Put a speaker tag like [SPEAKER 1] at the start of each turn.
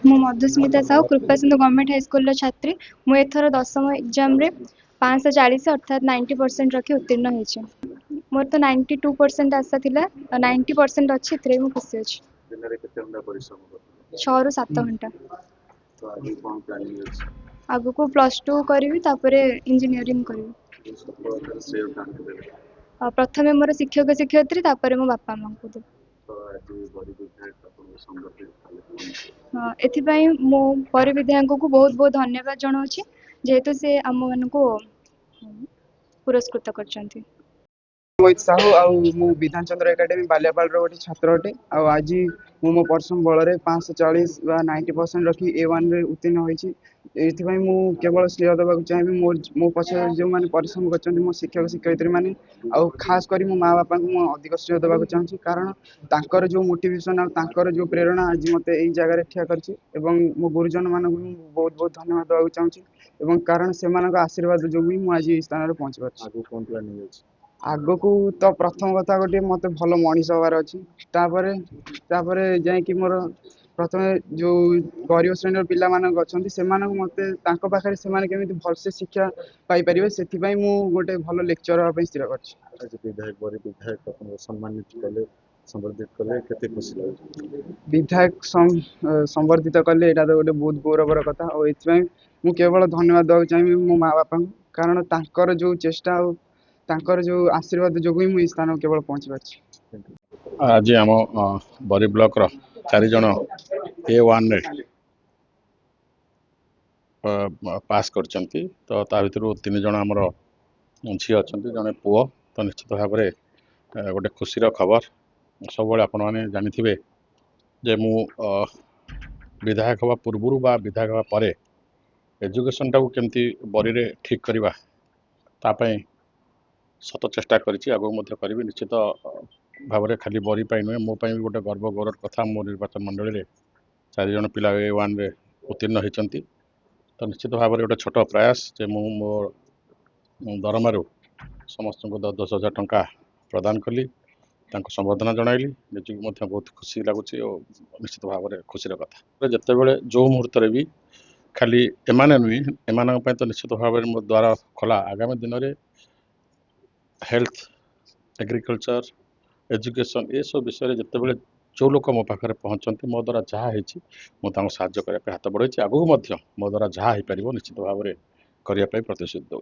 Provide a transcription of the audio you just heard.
[SPEAKER 1] मु मधुस्मिता साहू कृपा Sindhu government high school छात्री मु एथर 10th एग्जाम रे 540 अर्थात 90% रखी उत्तीर्ण होइछि। मोर तो 92% आशा थिला 90% अछि एथरे मु खुशी अछि।
[SPEAKER 2] दिन रे केते घंटा परिश्रम करथि?
[SPEAKER 1] 6 ରୁ 7 घंटा।
[SPEAKER 2] तो आगे कोन प्लानिंग अछि?
[SPEAKER 1] आगु को +2 करिवि तापरे इंजीनियरिंग करिवि।
[SPEAKER 2] सफलतार श्रेय काहाके देबे?
[SPEAKER 1] प्रथमे मोर शिक्षक शिक्षयित्री तापरे मो बापा मां को देबि।
[SPEAKER 2] तो आज बड़ी विधायक आपन संगठित
[SPEAKER 1] हाँ एथिपाई मो परिविधायक को बहुत बहुत धन्यवाद जनाऊँगी जेहेतु से आम मान को पुरस्कृत करछंती।
[SPEAKER 3] मोहित साहू आउ मु विधान चंद्र एकेडमी बाल्यापाल गोटे छात्र अटे। आज मो परिश्रम बल 540 बा 90% रखी A1 रे उत्तीर्ण होइछि। एथिपाई मु केवल श्रेय देबाक चाहिए मो पछे जो माने परिश्रम करछंती मो शिक्षक शिक्षयित्री माने आउ खास करी मो माँ बापा को मो अधिक श्रेय देबाक चाहूँगी कारण तांकर जो मोटिवेशन आ तांकर जो प्रेरणा आज मते एई जगह रे ठिया करछि एवं मो गुरुजन मानक बहुत बहुत धन्यवाद देबाक चाहूँगी एवं कारण सेमानक आशीर्वाद जो मु आज एई स्थान रे पहुंची पारछि।
[SPEAKER 2] आगु कोन प्लानिंग अछि?
[SPEAKER 3] आगको तो प्रथम कथा गोटे मत भल मनीष हबार अच्छी तापर जाकि मोर प्रथम जो गरीब श्रेणी पिला मानक अच्छी से मत पाखे से भलसे शिक्षा पाइपर से मु गोटे भल लेक्चर हाँपी स्थिर कर
[SPEAKER 2] विधायक बड़ी विधायक अपन सम्मानित कले संबर्धित कले केते खुशी लागे?
[SPEAKER 3] विधायक संबर्धित कले एटा तो गोटे बहुत गौरवर कथा और ये मु केवल धन्यवाद देवाक चाहिए मो माँ बापा कारण तांकर जो चेष्टा तांकर जो आशीर्वाद जो ही स्थान केवल पहुंची पारछि।
[SPEAKER 4] आज आम बरी ब्लॉक रो 4 जन A1 रे पास करछंती तो ता भितर 3 जन हमर झी अछंती जने पुओ तो निश्चित भाव में गोटे खुशी खबर सब बड़े आपण माने जानिथिबे जे मु विधायक हवा पूर्व बा विधायक हवा परे एजुकेशन टाକୁ केमती बरी रे ठीक करबा तापई सत चेष्टा करिछि आगो मध्य करिवि निश्चित भाव में खाली बरी पाई नुहे मो पाई गोटे गर्व गौरव कथा मो निर्वाचन मंडली रे 4 जन पिला A1 रे उत्तीर्ण होइचंती तो निश्चित भाव में गोटे छोट प्रयास जे मो दरमारू समस्त को 10,000 टंका प्रदान कली तांको संबर्धना जणाइली निजक मध्य बहुत खुशी लगुच और निश्चित भाव में खुशी कथा जिते बड़े जो मुहूर्त भी खाली एमाने नुहे एमान तो निश्चित भाव में मो द्वारा खोला आगामी दिन में हेल्थ एग्रीकल्चर एजुकेशन ये सब विषय जिते बड़े जो लोक मो पाखे पहुँचती मो द्वारा जहाँ हो साहाय्य करने हाथ बढ़ाई आगू मो द्वारा जहाँ हो पार निश्चित भाव में करने प्रतिश्रुति दूँ।